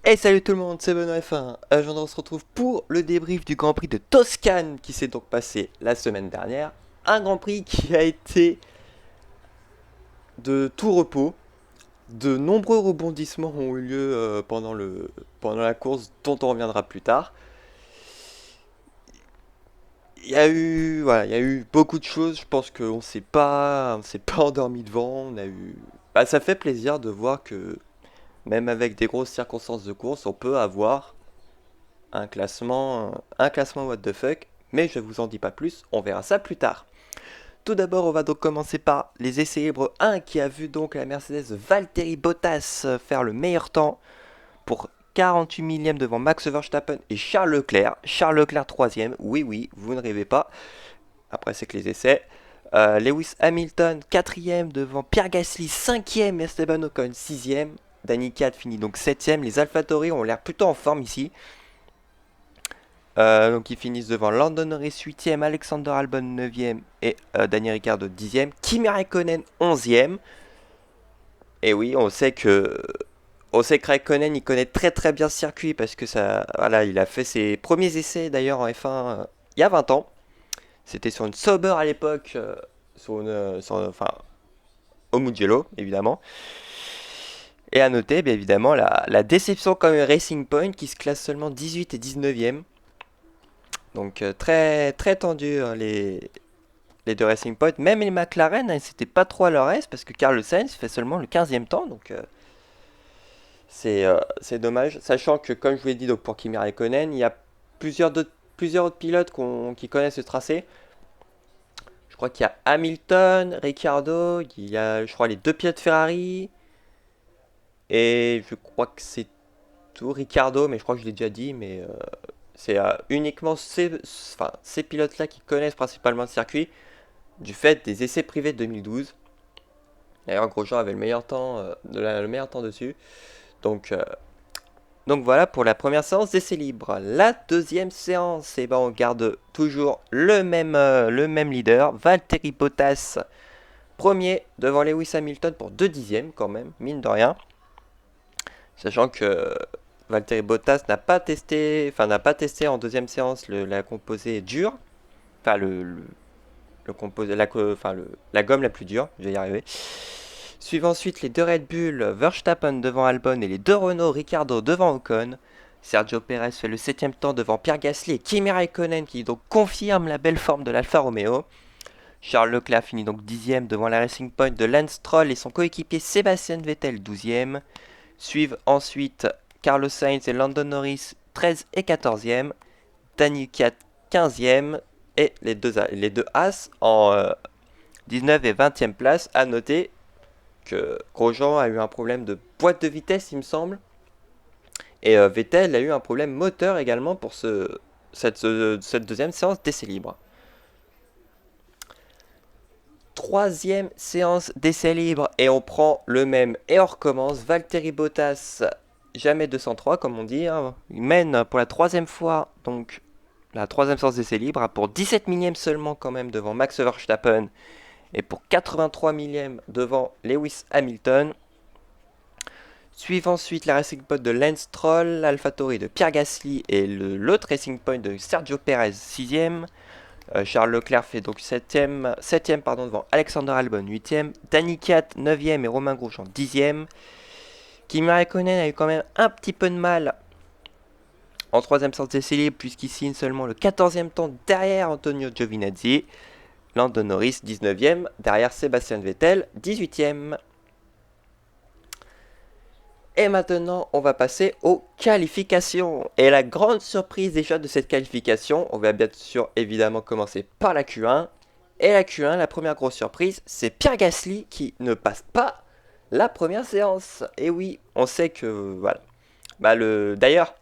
Hey salut tout le monde, c'est Benoît F1. On se retrouve pour le débrief du Grand Prix de Toscane qui s'est donc passé la semaine dernière. Un Grand Prix qui a été de tout repos. De nombreux rebondissements ont eu lieu pendant la course dont on reviendra plus tard. Il y a eu beaucoup de choses. Je pense on s'est pas endormi devant. Ça fait plaisir de voir que même avec des grosses circonstances de course, on peut avoir un classement what the fuck, mais je vous en dis pas plus, on verra ça plus tard. Tout d'abord, on va donc commencer par les essais libres 1 qui a vu donc la Mercedes Valtteri Bottas faire le meilleur temps pour 48 millième devant Max Verstappen et Charles Leclerc. Charles Leclerc 3ème, oui oui, vous ne rêvez pas. Après c'est que les essais. Lewis Hamilton 4ème devant Pierre Gasly 5ème et Esteban Ocon 6ème. Danny Kiat finit donc 7ème. Les AlphaTauri ont l'air plutôt en forme ici. Donc ils finissent devant Lando Norris 8ème, Alexander Albon 9ème et Daniel Ricciardo 10ème, Kimi Raikkonen 11ème. Et oui, on sait que Raikkonen il connaît très très bien ce circuit parce que voilà, il a fait ses premiers essais d'ailleurs en F1 il y a 20 ans. C'était sur une Sauber à l'époque, enfin au Mugello évidemment. Et à noter bien évidemment la déception comme Racing Point qui se classe seulement 18 et 19ème. Donc très très tendu les deux Racing Point. Même les McLaren, c'était pas trop à leur aise parce que Carlos Sainz fait seulement le 15e temps. Donc c'est dommage. Sachant que comme je vous l'ai dit donc, pour Kimi Raikkonen, il y a plusieurs autres pilotes qui connaissent ce tracé. Je crois qu'il y a Hamilton, Ricciardo, il y a je crois les deux pilotes Ferrari. Et je crois que c'est tout Ricciardo, mais je crois que je l'ai déjà dit. Mais c'est uniquement ces pilotes-là qui connaissent principalement le circuit du fait des essais privés de 2012. D'ailleurs, Grosjean avait le meilleur temps dessus. Donc, euh, donc voilà pour la première séance d'essais libres. La deuxième séance, on garde toujours le même leader, Valtteri Bottas, premier devant Lewis Hamilton pour 2 dixièmes quand même, mine de rien. Sachant que Valtteri Bottas n'a pas testé en deuxième séance la composée dure, enfin la gomme la plus dure, je vais y arriver. Suivent ensuite les deux Red Bull, Verstappen devant Albon et les deux Renault, Ricciardo devant Ocon. Sergio Perez fait le 7ème temps devant Pierre Gasly et Kimi Raikkonen qui donc confirme la belle forme de l'Alfa Romeo. Charles Leclerc finit donc 10ème devant la Racing Point de Lance Stroll et son coéquipier Sébastien Vettel 12ème. Suivent ensuite Carlos Sainz et Lando Norris 13 et 14ème. Daniel Ricciardo 15ème et les deux As en 19 et 20e place. À noter que Grosjean a eu un problème de boîte de vitesse, il me semble. Et Vettel a eu un problème moteur également pour cette deuxième séance d'essai libre. Troisième séance d'essai libre et on prend le même et on recommence. Valtteri Bottas, jamais 203 comme on dit. Hein. Il mène pour la troisième fois, donc la troisième séance d'essai libre, pour 17 millièmes seulement quand même devant Max Verstappen et pour 83 millièmes devant Lewis Hamilton. Suivent ensuite la Racing Point de Lance Stroll, l'AlphaTauri de Pierre Gasly et l'autre Racing Point de Sergio Perez 6ème. Charles Leclerc fait donc 7ème devant Alexander Albon 8ème. Danny Kiat 9ème et Romain Grosjean 10ème. Kimi Raikkonen a eu quand même un petit peu de mal en troisième séance d'essai libre puisqu'il signe seulement le 14ème temps derrière Antonio Giovinazzi. Lando Norris 19ème derrière Sébastien Vettel 18ème. Et maintenant, on va passer aux qualifications. Et la grande surprise déjà de cette qualification, on va bien sûr évidemment commencer par la Q1. Et la Q1, la première grosse surprise, c'est Pierre Gasly qui ne passe pas la première séance. Et oui, on sait que voilà. D'ailleurs,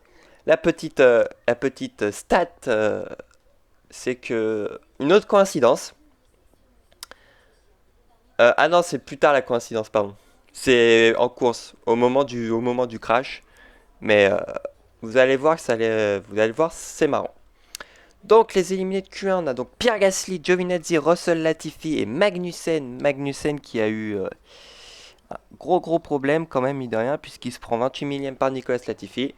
la petite stat, c'est que une autre coïncidence. Ah non, c'est plus tard la coïncidence, pardon. C'est en course, au moment du crash. Mais vous allez voir c'est marrant. Donc les éliminés de Q1, on a donc Pierre Gasly, Giovinazzi, Russell Latifi et Magnussen. Magnussen qui a eu Un gros problème quand même, mine de rien, puisqu'il se prend 28 millième par Nicolas Latifi.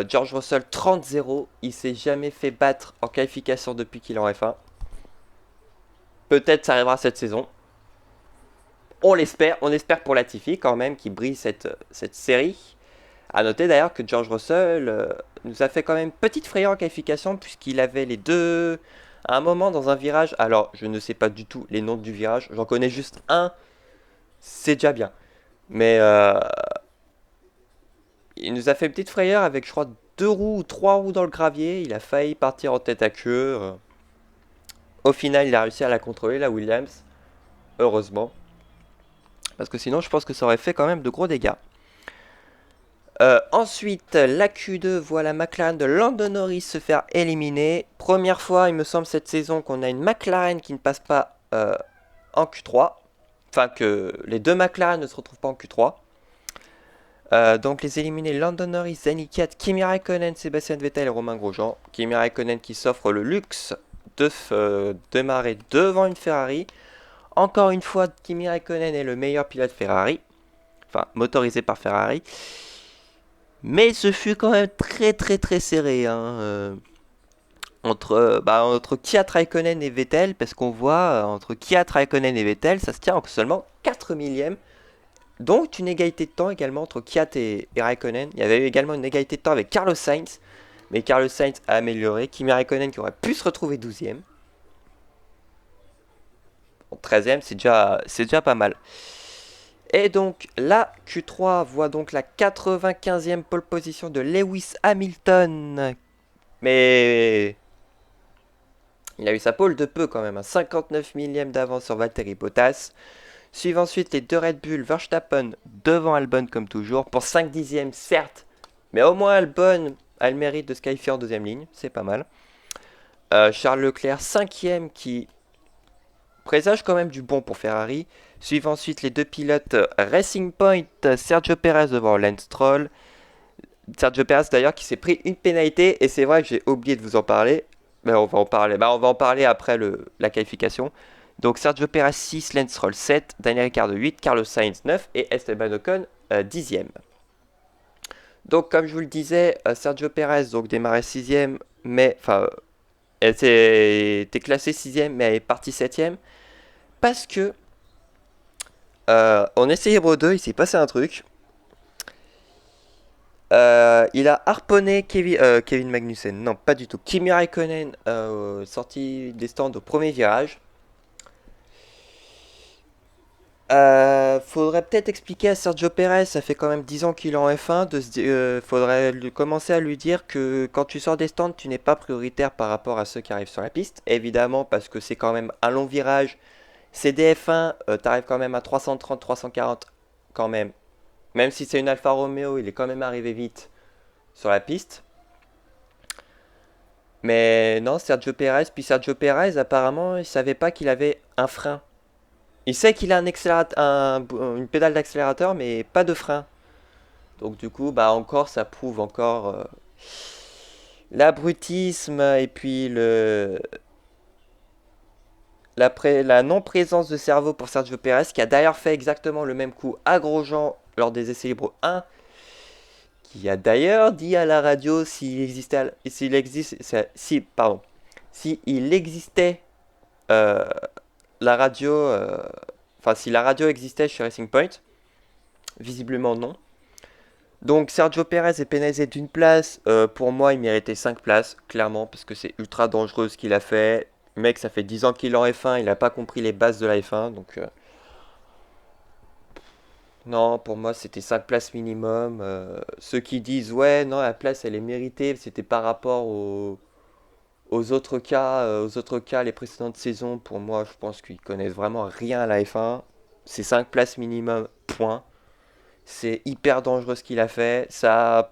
George Russell 30-0, il s'est jamais fait battre en qualification depuis qu'il est en F1. Peut-être ça arrivera cette saison. On espère pour Latifi quand même qu'il brise cette série. A noter d'ailleurs que George Russell nous a fait quand même petite frayeur en qualification puisqu'il avait les deux à un moment dans un virage. Alors je ne sais pas du tout les noms du virage, j'en connais juste un, c'est déjà bien. Mais il nous a fait une petite frayeur avec je crois 2 roues ou 3 roues dans le gravier. Il a failli partir en tête à queue. Au final il a réussi à la contrôler la Williams, heureusement. Parce que sinon je pense que ça aurait fait quand même de gros dégâts. Ensuite, la Q2 voit la McLaren de Lando Norris se faire éliminer. Première fois, il me semble, cette saison qu'on a une McLaren qui ne passe pas en Q3. Enfin, que les deux McLaren ne se retrouvent pas en Q3. Donc les éliminés, Lando Norris, Danny Kiat, Kimi Raikkonen, Sébastien Vettel et Romain Grosjean. Kimi Raikkonen qui s'offre le luxe de démarrer devant une Ferrari. Encore une fois, Kimi Raikkonen est le meilleur pilote Ferrari. Enfin, motorisé par Ferrari. Mais ce fut quand même très serré entre Kiat Raikkonen et Vettel, parce qu'on voit entre Kiat Raikkonen et Vettel, ça se tient en seulement 4 millièmes. Donc une égalité de temps également entre Kiat et Raikkonen. Il y avait eu également une égalité de temps avec Carlos Sainz, mais Carlos Sainz a amélioré. Kimi Raikkonen qui aurait pu se retrouver 12e. Bon, 13e, c'est déjà pas mal. Et donc la Q3 voit donc la 95e pole position de Lewis Hamilton. Mais il a eu sa pole de peu quand même, 59 millième d'avance sur Valtteri Bottas. Suivent ensuite les deux Red Bull, Verstappen devant Albon comme toujours, pour 5 dixièmes certes, mais au moins Albon a le mérite de se qualifier en deuxième ligne, c'est pas mal. Charles Leclerc 5ème qui présage quand même du bon pour Ferrari. Suivent ensuite les deux pilotes Racing Point, Sergio Perez devant Lance Stroll. Sergio Perez d'ailleurs qui s'est pris une pénalité et c'est vrai que j'ai oublié de vous en parler. Mais on va en parler. On va en parler après la qualification. Donc Sergio Perez 6, Lance Stroll 7, Daniel Ricciardo 8, Carlos Sainz 9 et Esteban Ocon 10e. Donc comme je vous le disais, Sergio Perez donc démarrait 6e, mais enfin elle était classée 6e mais elle est partie 7e parce que en essai libre 2 il s'est passé un truc. Il a harponné Kevin Magnussen, non pas du tout, Kimi Raikkonen sorti des stands au premier virage. Faudrait peut-être expliquer à Sergio Perez, ça fait quand même 10 ans qu'il est en F1, faudrait commencer à lui dire que quand tu sors des stands, tu n'es pas prioritaire par rapport à ceux qui arrivent sur la piste. Évidemment, parce que c'est quand même un long virage, c'est des F1, t'arrives quand même à 330, 340 quand même. Même si c'est une Alfa Romeo, il est quand même arrivé vite sur la piste. Mais non, Sergio Perez, apparemment, il savait pas qu'il avait un frein. Il sait qu'il a une pédale d'accélérateur, mais pas de frein. Donc du coup, bah encore, ça prouve encore l'abrutisme et puis la non-présence de cerveau pour Sergio Perez, qui a d'ailleurs fait exactement le même coup à Grosjean lors des essais libres 1, qui a d'ailleurs dit à la radio s'il existait, s'il existait euh, la radio, si la radio existait chez Racing Point, visiblement non. Donc Sergio Perez est pénalisé d'une place. Pour moi, il méritait 5 places, clairement, parce que c'est ultra dangereux ce qu'il a fait. Le mec, ça fait 10 ans qu'il est en F1, il n'a pas compris les bases de la F1. Donc, non, pour moi, c'était 5 places minimum. Ceux qui disent, ouais, non, la place, elle est méritée, c'était par rapport aux autres cas, les précédentes saisons. Pour moi, je pense qu'ils connaissent vraiment rien à la F1. C'est 5 places minimum, point. C'est hyper dangereux ce qu'il a fait. Ça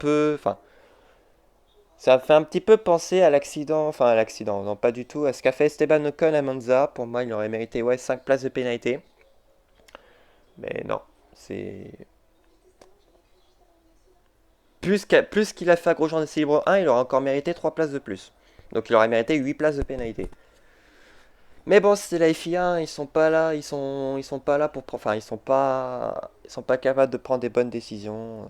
fait un petit peu penser à l'accident, non pas du tout, à ce qu'a fait Esteban Ocon à Monza. Pour moi, il aurait mérité 5 places de pénalité. Mais non, c'est... Plus qu'il a fait à Grosjean de Libre 1, il aurait encore mérité 3 places de plus. Donc il aurait mérité 8 places de pénalité. Mais bon, c'est la FIA, ils sont pas là, ils sont pas là pour, enfin, ils sont pas capables de prendre des bonnes décisions.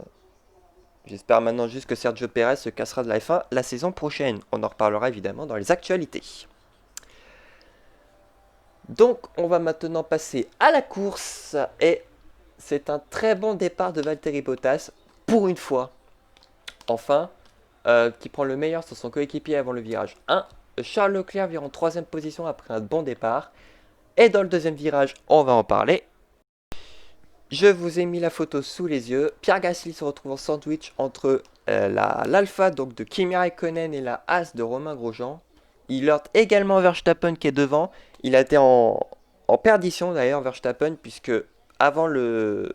J'espère maintenant juste que Sergio Perez se cassera de la F1 la saison prochaine. On en reparlera évidemment dans les actualités. Donc, on va maintenant passer à la course et c'est un très bon départ de Valtteri Bottas pour une fois. Enfin, qui prend le meilleur sur son coéquipier avant le virage 1. Charles Leclerc vient en troisième position après un bon départ. Et dans le deuxième virage, on va en parler. Je vous ai mis la photo sous les yeux. Pierre Gasly se retrouve en sandwich entre l'Alpha donc de Kimi Raikkonen et la Haas de Romain Grosjean. Il heurte également Verstappen qui est devant. Il a été en perdition d'ailleurs Verstappen puisque avant le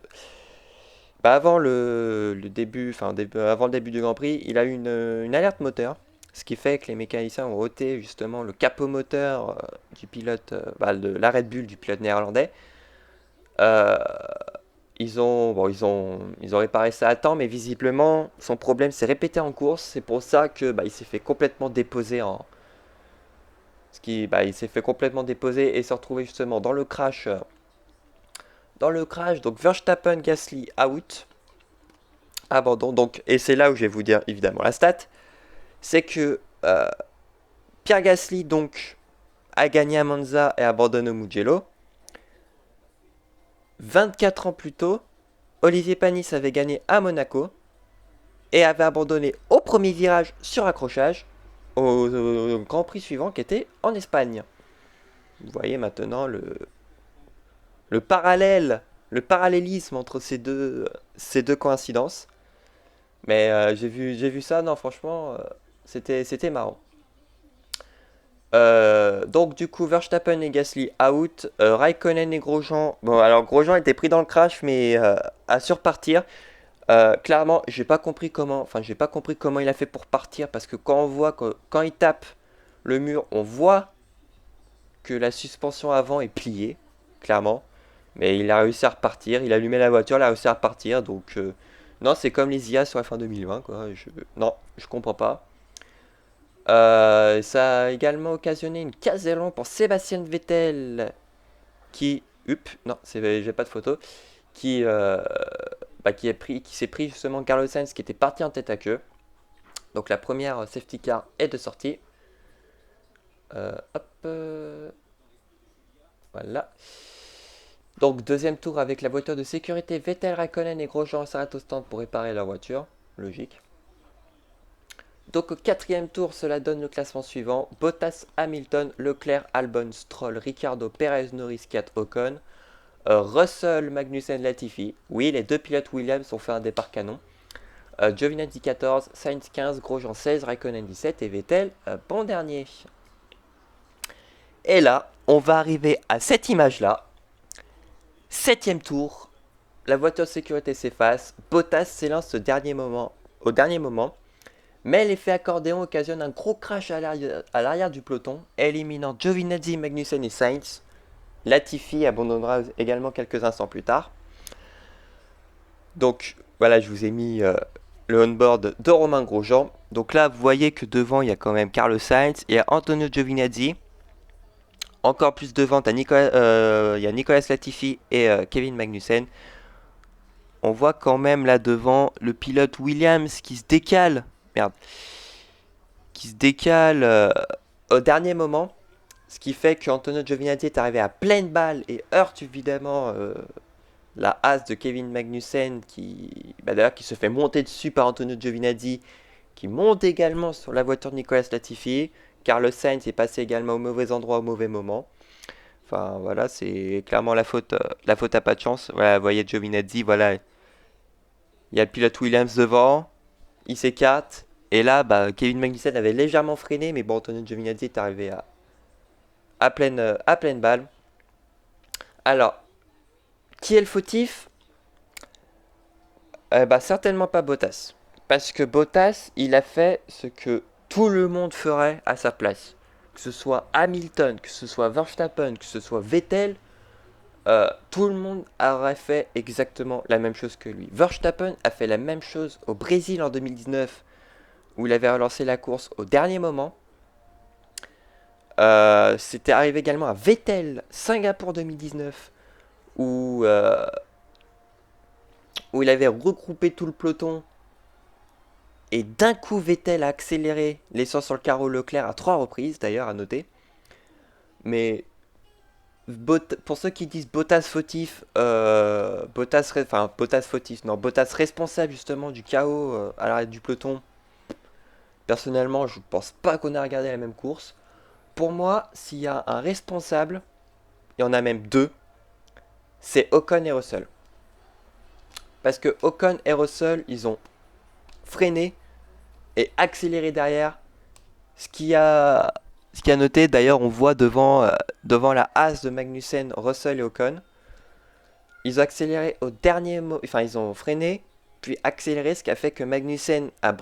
début, avant le début du Grand Prix, il a eu une alerte moteur. Ce qui fait que les mécaniciens ont ôté justement le capot moteur du pilote, de la Red Bull du pilote néerlandais. Euh, ils ont réparé ça à temps, mais visiblement, son problème s'est répété en course. C'est pour ça que il s'est fait complètement déposer il s'est fait complètement déposer et se retrouver justement dans le crash. Donc Verstappen, Gasly out, abandon. Donc, et c'est là où je vais vous dire évidemment la stat, c'est que Pierre Gasly donc a gagné à Monza et abandonné au Mugello. 24 ans plus tôt, Olivier Panis avait gagné à Monaco et avait abandonné au premier virage sur accrochage au Grand Prix suivant qui était en Espagne. Vous voyez maintenant le parallèle, le parallélisme entre ces deux coïncidences. Mais j'ai vu ça, non franchement, c'était marrant. Donc du coup Verstappen et Gasly out, Raikkonen et Grosjean. Bon alors Grosjean était pris dans le crash mais à surpartir. Clairement j'ai pas compris comment il a fait pour partir parce que quand on voit que quand il tape le mur, on voit que la suspension avant est pliée, clairement. Mais il a réussi à repartir, il a allumé la voiture, il a réussi à repartir. Donc non c'est comme les IA sur la fin 2020 quoi. Non je comprends pas. Ça a également occasionné une casse pour Sébastien Vettel qui, non, j'ai pas de photo, qui, qui s'est pris justement Carlos Sainz qui était parti en tête à queue. Donc la première safety car est de sortie. Hop, voilà. Donc deuxième tour avec la voiture de sécurité, Vettel, Raikkonen et Grosjean s'arrêtent au stand pour réparer leur voiture. Logique. Donc au quatrième tour, cela donne le classement suivant. Bottas, Hamilton, Leclerc, Albon, Stroll, Ricciardo, Perez, Norris, Kiat, Ocon. Russell, Magnussen, Latifi. Oui, les deux pilotes Williams ont fait un départ canon. Giovinazzi 14, Sainz 15, Grosjean 16, Raikkonen 17 et Vettel bon dernier. Et là, on va arriver à cette image-là. Septième tour, la voiture de sécurité s'efface. Bottas s'élance au dernier moment. Mais l'effet accordéon occasionne un gros crash à l'arrière du peloton, éliminant Giovinazzi, Magnussen et Sainz. Latifi abandonnera également quelques instants plus tard. Donc voilà, je vous ai mis le on-board de Romain Grosjean. Donc là, vous voyez que devant, il y a quand même Carlos Sainz, il y a Antonio Giovinazzi. Encore plus devant, il y a Nicolas Latifi et Kevin Magnussen. On voit quand même là devant le pilote Williams qui se décale. Qui se décale au dernier moment. Ce qui fait qu'Antonio Giovinazzi est arrivé à pleine balle et heurte évidemment la Haas de Kevin Magnussen d'ailleurs qui se fait monter dessus par Antonio Giovinazzi, qui monte également sur la voiture de Nicolas Latifi. Carlos Sainz est passé également au mauvais endroit au mauvais moment. Enfin voilà, c'est clairement la faute à pas de chance. Voilà, vous voyez Giovinazzi, voilà. Il y a le pilote Williams devant, il s'écarte. Et là, Kevin Magnussen avait légèrement freiné, mais bon, Antonio Giovinazzi est arrivé à pleine balle. Alors, qui est le fautif? Certainement pas Bottas. Parce que Bottas, il a fait ce que tout le monde ferait à sa place. Que ce soit Hamilton, que ce soit Verstappen, que ce soit Vettel, tout le monde aurait fait exactement la même chose que lui. Verstappen a fait la même chose au Brésil en 2019, où il avait relancé la course au dernier moment. C'était arrivé également à Vettel, Singapour 2019, où, où il avait regroupé tout le peloton. Et d'un coup, Vettel a accéléré, laissant sur le carreau Leclerc à 3 reprises, d'ailleurs, à noter. Mais pour ceux qui disent Bottas fautif, Bottas fautif, non, Bottas responsable justement du chaos à l'arrêt du peloton. Personnellement, je ne pense pas qu'on a regardé la même course. Pour moi, s'il y a un responsable, il y en a même deux, c'est Ocon et Russell. Parce que Ocon et Russell, ils ont freiné et accéléré derrière. Ce qui a noté, d'ailleurs, on voit devant la Haas de Magnussen, Russell et Ocon. Ils ont accéléré au dernier moment, enfin ils ont freiné, puis accéléré, ce qui a fait que Magnussen a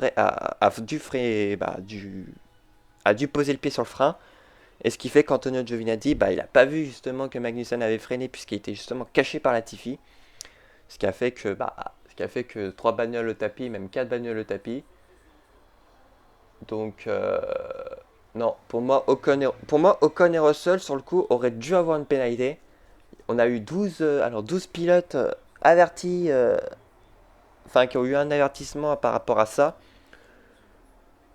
dû freiner, a dû poser le pied sur le frein. Et ce qui fait qu'Antonio Giovinazzi, il n'a pas vu justement que Magnussen avait freiné puisqu'il était justement caché par Latifi. Ce qui a fait que 3 bagnoles au tapis, même 4 bagnoles au tapis. Donc non, Ocon et Russell sur le coup auraient dû avoir une pénalité. On a eu 12 pilotes avertis, qui ont eu un avertissement par rapport à ça.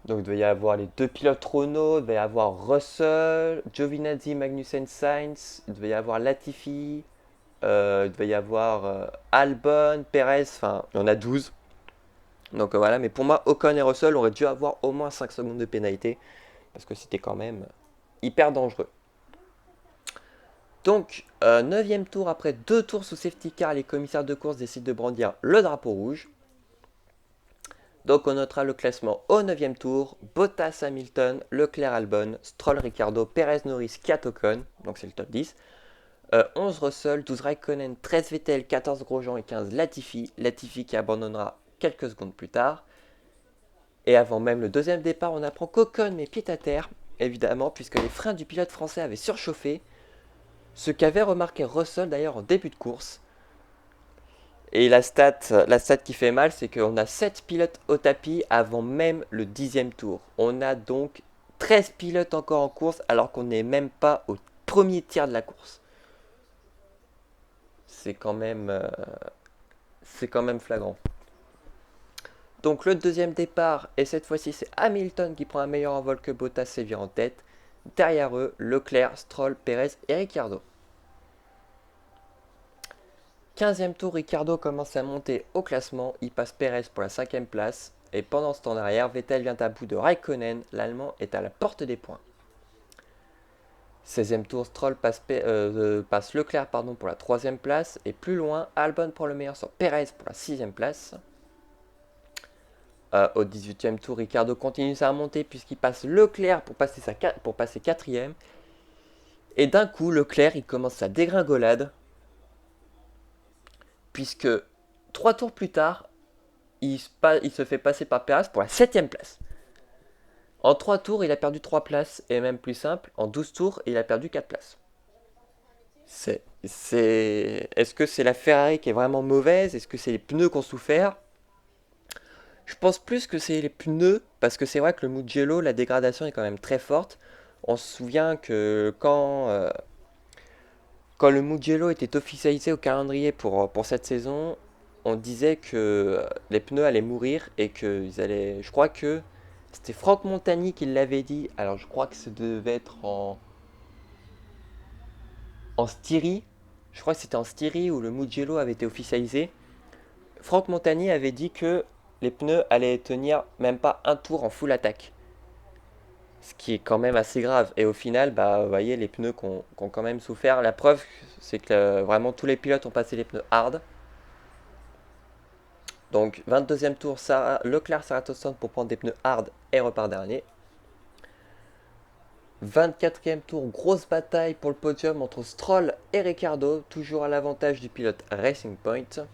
Donc il devait y avoir les 2 pilotes Renault, il devait y avoir Russell, Giovinazzi, Magnussen, Sainz, il devait y avoir Latifi, il devait y avoir Albon, Perez, enfin il y en a 12. Donc voilà, mais pour moi Ocon et Russell auraient dû avoir au moins 5 secondes de pénalité, parce que c'était quand même hyper dangereux. Donc, 9ème tour, après 2 tours sous safety car, les commissaires de course décident de brandir le drapeau rouge. Donc on notera le classement au 9ème tour: Bottas, Hamilton, Leclerc, Albon, Stroll, Ricciardo, Perez, Norris, 4 Ocon, donc c'est le top 10. 11 Russell, 12 Raikkonen, 13 Vettel, 14 Grosjean et 15 Latifi. Latifi qui abandonnera quelques secondes plus tard. Et avant même le deuxième départ, on apprend qu'Ocon met pied à terre, évidemment, puisque les freins du pilote français avaient surchauffé. Ce qu'avait remarqué Russell d'ailleurs en début de course. Et la stat qui fait mal, c'est qu'on a 7 pilotes au tapis avant même le 10ème tour. On a donc 13 pilotes encore en course alors qu'on n'est même pas au premier tiers de la course. C'est quand même flagrant. Donc le deuxième départ, et cette fois-ci c'est Hamilton qui prend un meilleur envol que Bottas et vire en tête. Derrière eux, Leclerc, Stroll, Perez et Ricciardo. 15e tour, Ricciardo commence à monter au classement, il passe Perez pour la 5e place, et pendant ce temps derrière, Vettel vient à bout de Raikkonen, l'Allemand est à la porte des points. 16e tour, Stroll passe Leclerc pour la 3e place, et plus loin, Albon prend le meilleur sur Perez pour la 6e place. Au 18e tour, Ricciardo continue sa montée puisqu'il passe Leclerc pour passer 4e. Et d'un coup, Leclerc il commence sa dégringolade, puisque 3 tours plus tard, il se fait passer par Perez pour la 7ème place. En 3 tours, il a perdu 3 places, et même plus simple, en 12 tours, il a perdu 4 places. Est-ce que c'est la Ferrari qui est vraiment mauvaise? Est-ce que c'est les pneus qui ont souffert? Je pense plus que c'est les pneus, parce que c'est vrai que le Mugello, la dégradation est quand même très forte. On se souvient que quand le Mugello était officialisé au calendrier pour cette saison, on disait que les pneus allaient mourir et qu'ils allaient. Je crois que c'était Franck Montagny qui l'avait dit. Alors je crois que ça devait être en Styrie. Je crois que c'était en Styrie où le Mugello avait été officialisé. Franck Montagny avait dit que les pneus allaient tenir même pas un tour en full attaque. Ce qui est quand même assez grave. Et au final, vous voyez, les pneus qui ont quand même souffert. La preuve, c'est que vraiment tous les pilotes ont passé les pneus hard. Donc 22e tour, Leclerc s'arrête au stand pour prendre des pneus hard et repart dernier. 24e tour, grosse bataille pour le podium entre Stroll et Ricciardo, toujours à l'avantage du pilote Racing Point.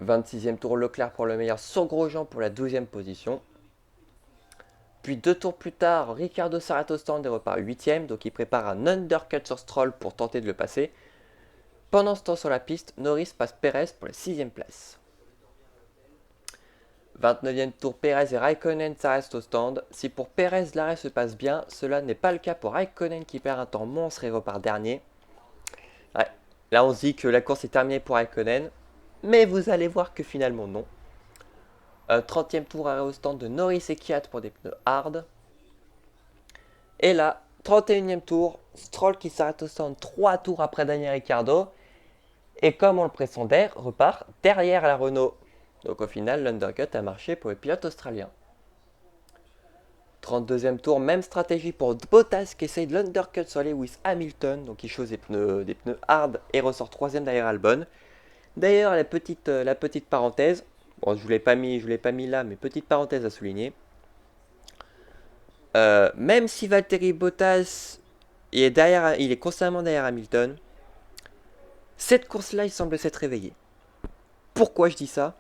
26e tour, Leclerc prend le meilleur sur Grosjean pour la 12e position. Puis 2 tours plus tard, Ricciardo s'arrête au stand et repart 8ème, donc il prépare un undercut sur Stroll pour tenter de le passer. Pendant ce temps sur la piste, Norris passe Perez pour la 6ème place. 29e tour, Perez et Raikkonen, ça reste au stand. Si pour Perez l'arrêt se passe bien, cela n'est pas le cas pour Raikkonen qui perd un temps monstre et repart dernier. Ouais. Là on se dit que la course est terminée pour Raikkonen, mais vous allez voir que finalement non. 30e tour, arrêt au stand de Norris et Kvyat pour des pneus hard. Et là, 31e tour, Stroll qui s'arrête au stand 3 tours après Daniel Ricciardo. Et comme on le pressentait, repart derrière la Renault. Donc au final, l'undercut a marché pour le pilote australien. 32e tour, même stratégie pour Bottas qui essaye de l'undercut sur Lewis Hamilton. Donc il chose des pneus hard et ressort 3ème derrière Albon. D'ailleurs, la petite parenthèse, bon, je ne vous l'ai pas mis là, mais petite parenthèse à souligner. Même si Valtteri Bottas il est constamment derrière Hamilton, cette course-là, il semble s'être réveillé. Pourquoi je dis ça?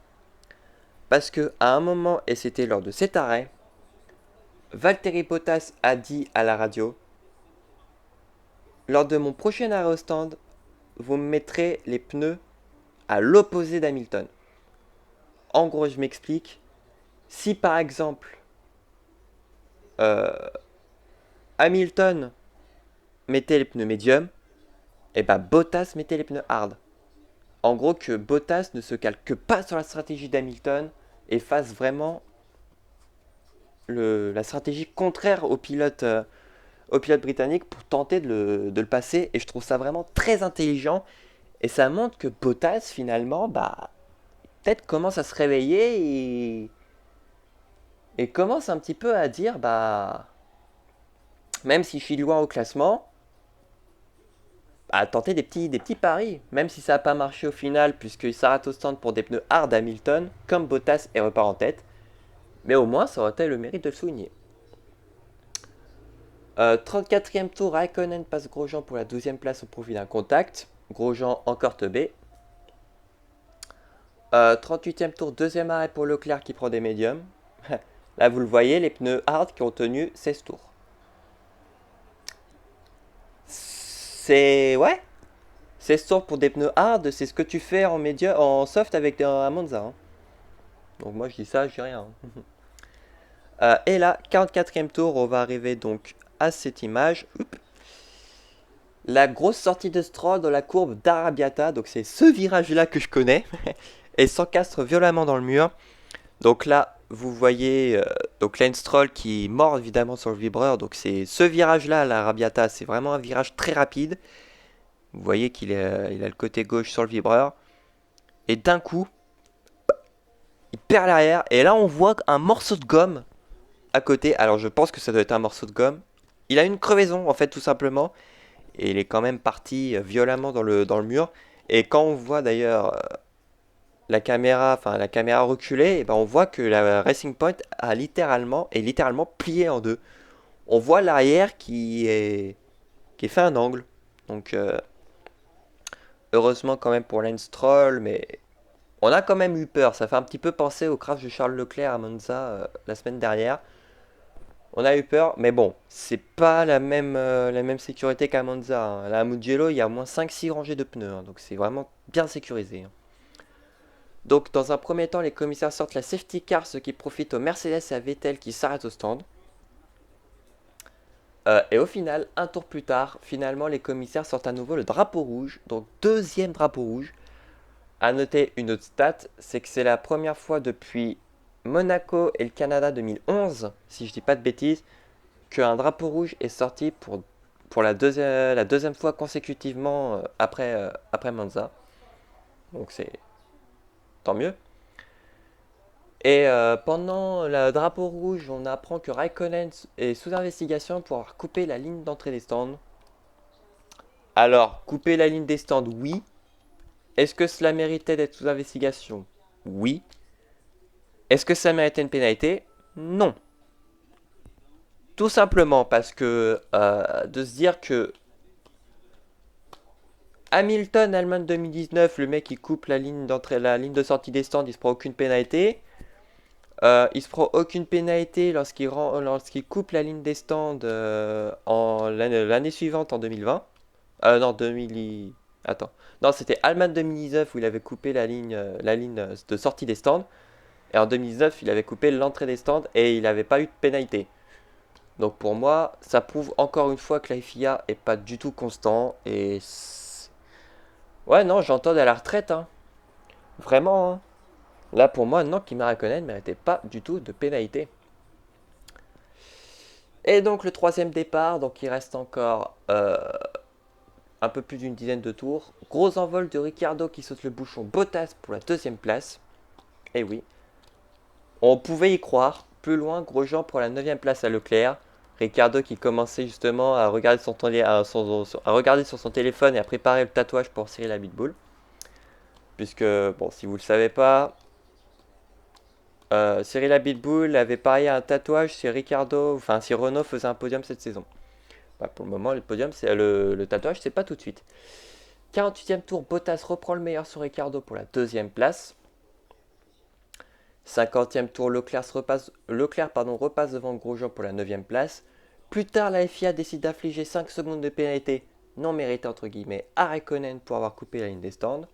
Parce que à un moment, et c'était lors de cet arrêt, Valtteri Bottas a dit à la radio: lors de mon prochain arrêt au stand, vous me mettrez les pneus à l'opposé d'Hamilton. En gros, je m'explique. Si par exemple Hamilton mettait les pneus médium, et ben Bottas mettait les pneus hard. En gros, que Bottas ne se calque pas sur la stratégie d'Hamilton et fasse vraiment la stratégie contraire au pilote britannique pour tenter de le passer. Et je trouve ça vraiment très intelligent. Et ça montre que Bottas, finalement, peut-être commence à se réveiller et commence un petit peu à dire, même si je suis loin au classement, à tenter des petits paris, même si ça n'a pas marché au final, puisqu'il s'arrête au stand pour des pneus hard Hamilton, comme Bottas et repart en tête. Mais au moins, ça aurait été le mérite de le souligner. 34e tour, Raikkonen passe Grosjean pour la 12e place au profit d'un contact. Grosjean encore teubé. 38e tour, deuxième arrêt pour Leclerc qui prend des médiums. Là, vous le voyez, les pneus hard qui ont tenu 16 tours. Ouais, 16 tours pour des pneus hard, c'est ce que tu fais en soft avec un Monza. Hein. Donc moi je dis ça, je dis rien. Et là, 44e tour, on va arriver donc à cette image. La grosse sortie de Stroll dans la courbe d'Arrabiata. Donc c'est ce virage-là que je connais. Et s'encastre violemment dans le mur. Donc là, vous voyez donc Lance Stroll qui mord évidemment sur le vibreur. Donc c'est ce virage-là, l'Arrabiata, c'est vraiment un virage très rapide. Vous voyez qu'il a le côté gauche sur le vibreur. Et d'un coup, il perd l'arrière. Et là, on voit un morceau de gomme à côté. Alors, je pense que ça doit être un morceau de gomme. Il a une crevaison, en fait, tout simplement. Et il est quand même parti violemment dans le mur. Et quand on voit d'ailleurs la caméra reculée, et ben on voit que la Racing Point est littéralement pliée en deux. On voit l'arrière qui est fait un angle. Donc, heureusement quand même pour Lance Stroll, mais on a quand même eu peur. Ça fait un petit peu penser au crash de Charles Leclerc à Monza la semaine dernière. On a eu peur, mais bon, c'est pas la même sécurité qu'à Monza. Hein. Là, à Mugello, il y a au moins 5-6 rangées de pneus, hein, donc c'est vraiment bien sécurisé. Hein. Donc, dans un premier temps, les commissaires sortent la safety car, ce qui profite aux Mercedes et à Vettel qui s'arrêtent au stand. Et au final, un tour plus tard, finalement, les commissaires sortent à nouveau le drapeau rouge, donc deuxième drapeau rouge. À noter une autre stat, c'est que c'est la première fois depuis Monaco et le Canada 2011, si je dis pas de bêtises, qu'un drapeau rouge est sorti pour la deuxième fois consécutivement après Monza. Donc c'est tant mieux. Et pendant le drapeau rouge, on apprend que Raikkonen est sous investigation pour avoir coupé la ligne d'entrée des stands. Alors, couper la ligne des stands, oui. Est-ce que cela méritait d'être sous investigation? Oui. Est-ce que ça méritait une pénalité? Non. Tout simplement parce que de se dire que Hamilton, Allemagne 2019, le mec qui coupe la ligne d'entrée, la ligne de sortie des stands, il se prend aucune pénalité. Il se prend aucune pénalité lorsqu'il coupe la ligne des stands l'année suivante en 2020. Non, 2000. Attends. Non, c'était Allemagne 2019 où il avait coupé la ligne de sortie des stands. Et en 2019, il avait coupé l'entrée des stands et il n'avait pas eu de pénalité. Donc pour moi, ça prouve encore une fois que la FIA est pas du tout constant. Ouais, non, j'entends à la retraite, hein. Vraiment, hein. Là, pour moi, non, Kimi Raikkonen ne méritait pas du tout de pénalité. Et donc le troisième départ, donc il reste encore un peu plus d'une dizaine de tours. Gros envol de Ricciardo qui saute le bouchon Bottas pour la deuxième place. Et oui, on pouvait y croire. Plus loin, Grosjean pour la neuvième place à Leclerc. Ricciardo qui commençait justement à regarder, à regarder sur son téléphone et à préparer le tatouage pour Cyril Abitboul. Puisque, bon, si vous ne le savez pas, Cyril Abitboul avait parié un tatouage si Ricciardo, enfin si Renault faisait un podium cette saison. Bah, pour le moment, le podium, c'est le tatouage, c'est pas tout de suite. 48e tour, Bottas reprend le meilleur sur Ricciardo pour la deuxième place. 50e tour, Leclerc repasse devant Grosjean pour la 9e place. Plus tard, la FIA décide d'infliger 5 secondes de pénalité non méritée entre guillemets à Raikkonen pour avoir coupé la ligne des stands.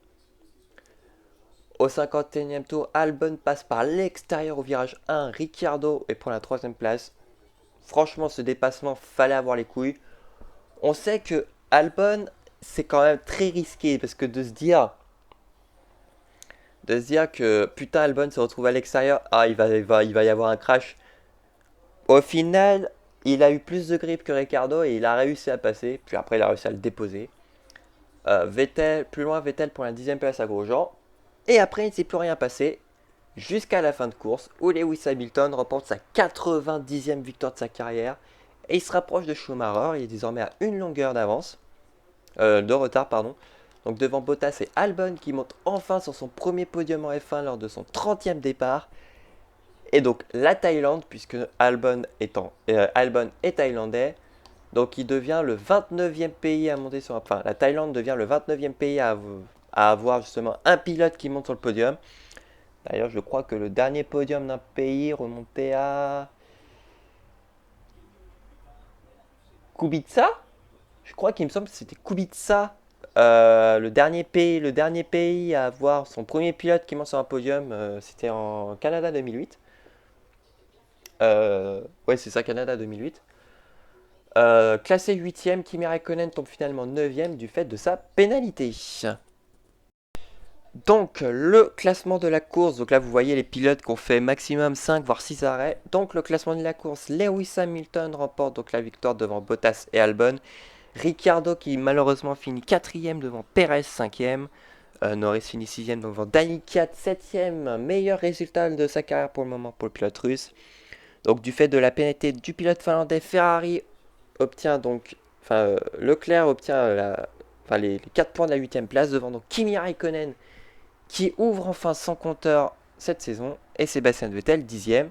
Au 51e tour, Albon passe par l'extérieur au virage 1, Ricciardo et prend la 3e place. Franchement, ce dépassement, fallait avoir les couilles. On sait que Albon, c'est quand même très risqué parce que de se dire que putain Albon se retrouve à l'extérieur, ah il va y avoir un crash. Au final, il a eu plus de grip que Ricardo et il a réussi à passer, puis après il a réussi à le déposer. Plus loin Vettel pour la 10e place à Grosjean. Et après il ne s'est plus rien passé jusqu'à la fin de course où Lewis Hamilton remporte sa 90e victoire de sa carrière et il se rapproche de Schumacher, il est désormais à une longueur de retard pardon. Donc devant Bottas et Albon qui monte enfin sur son premier podium en F1 lors de son 30e départ. Et donc la Thaïlande, puisque Albon est thaïlandais, donc il devient le 29e pays à monter sur... Enfin, la Thaïlande devient le 29e pays à avoir justement un pilote qui monte sur le podium. D'ailleurs, je crois que le dernier podium d'un pays remontait à... Kubica. Je crois qu'il me semble que c'était Kubica, le dernier pays à avoir son premier pilote qui monte sur un podium, c'était en Canada 2008. Ouais, c'est ça, Canada 2008. Classé 8ème, Kimi Raikkonen tombe finalement 9ème du fait de sa pénalité. Donc, le classement de la course. Donc là, vous voyez les pilotes qui ont fait maximum 5 voire 6 arrêts. Donc, le classement de la course, Lewis Hamilton remporte donc la victoire devant Bottas et Albon. Ricciardo qui malheureusement finit 4ème devant Perez 5ème. Norris finit 6ème devant Daniel Ricciardo 7ème. Meilleur résultat de sa carrière pour le moment pour le pilote russe. Donc du fait de la pénalité du pilote finlandais, Ferrari obtient donc, Leclerc obtient les 4 points de la 8ème place devant donc Kimi Raikkonen qui ouvre enfin son compteur cette saison et Sébastien Vettel 10ème.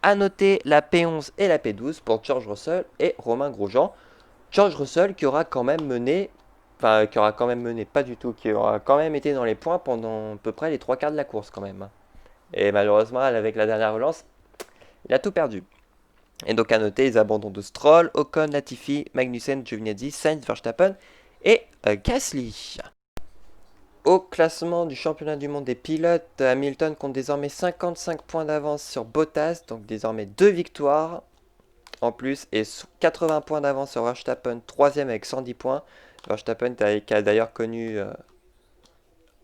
A noter la P11 et la P12 pour George Russell et Romain Grosjean. George Russell qui aura quand même mené, pas du tout, qui aura quand même été dans les points pendant à peu près les 3 quarts de la course quand même. Et malheureusement, avec la dernière relance, il a tout perdu. Et donc à noter les abandons de Stroll, Ocon, Latifi, Magnussen, Giovinazzi, Sainz, Verstappen et Gasly. Au classement du championnat du monde des pilotes, Hamilton compte désormais 55 points d'avance sur Bottas, donc désormais 2 victoires en plus, et 80 points d'avance sur Verstappen, 3ème avec 110 points. Verstappen qui a d'ailleurs connu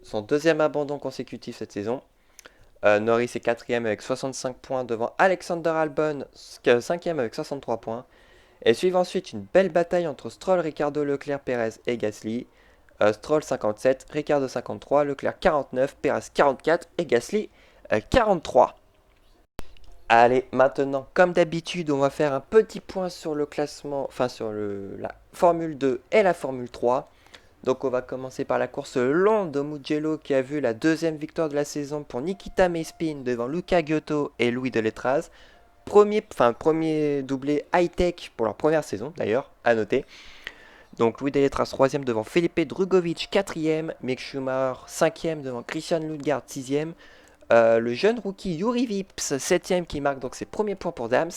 son 2e abandon consécutif cette saison. Norris est 4ème avec 65 points devant Alexander Albon, 5ème avec 63 points. Et suivent ensuite une belle bataille entre Stroll, Ricciardo, Leclerc, Perez et Gasly. Stroll 57, Ricciardo 53, Leclerc 49, Perez 44 et Gasly 43. Allez, maintenant, comme d'habitude, on va faire un petit point sur le classement, sur la Formule 2 et la Formule 3. Donc on va commencer par la course longue de Mugello qui a vu la 2e victoire de la saison pour Nikita Mazepin devant Luca Giotto et Louis Delétraz. Premier doublé high-tech pour leur première saison d'ailleurs, à noter. Donc Louis Delétraz 3ème devant Felipe Drugovich 4ème, Mick Schumacher 5ème devant Christian Lundgaard 6ème. Le jeune rookie Yuri Vips 7ème qui marque donc ses premiers points pour Dams.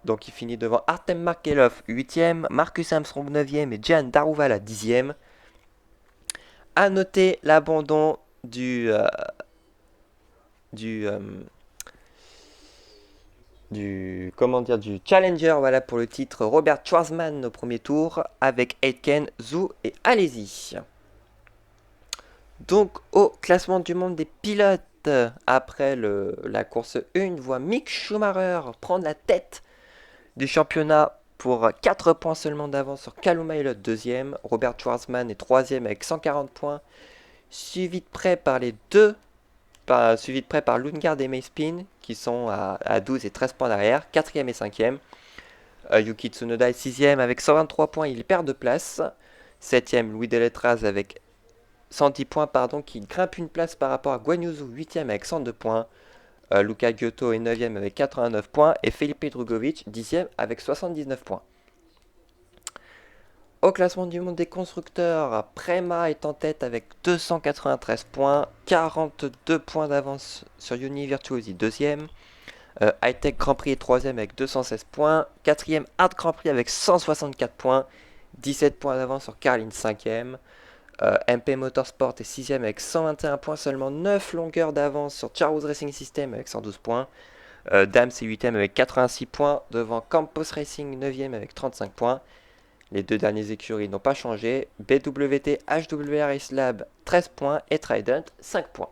Donc il finit devant Artem Markelov 8ème, Marcus Armstrong 9ème et Jan Daruvala 10ème. A noter l'abandon du, euh, comment dire, du challenger, voilà pour le titre, Robert Schwarzman au premier tour avec Aitken, Zhu et Alesi. Donc au classement du monde des pilotes, après la course 1, voit Mick Schumacher prendre la tête du championnat pour 4 points seulement d'avance sur Callum Ilott deuxième, Robert Schwarzman est troisième avec 140 points, suivi de près par les deux, suivi de près par Lundgaard et Mazepin qui sont à 12 et 13 points derrière, quatrième et cinquième. Yuki Tsunoda est sixième avec 123 points, il perd de place. Septième, Louis Deletraz avec 110 points, qui grimpe une place par rapport à Guan Yu Zhou, 8ème avec 102 points. Luca Giotto est 9ème avec 89 points. Et Felipe Drugovich, 10ème avec 79 points. Au classement du monde des constructeurs, Prema est en tête avec 293 points, 42 points d'avance sur Uni Virtuosi, 2ème. Hightech Grand Prix est 3ème avec 216 points. 4ème Hard Grand Prix avec 164 points, 17 points d'avance sur Carlin, 5ème. MP Motorsport est 6ème avec 121 points, seulement 9 longueurs d'avance sur Charles Racing System avec 112 points. Dams est 8ème avec 86 points, devant Campos Racing 9ème avec 35 points. Les deux dernières écuries n'ont pas changé. BWT, HWR Race Lab 13 points et Trident 5 points.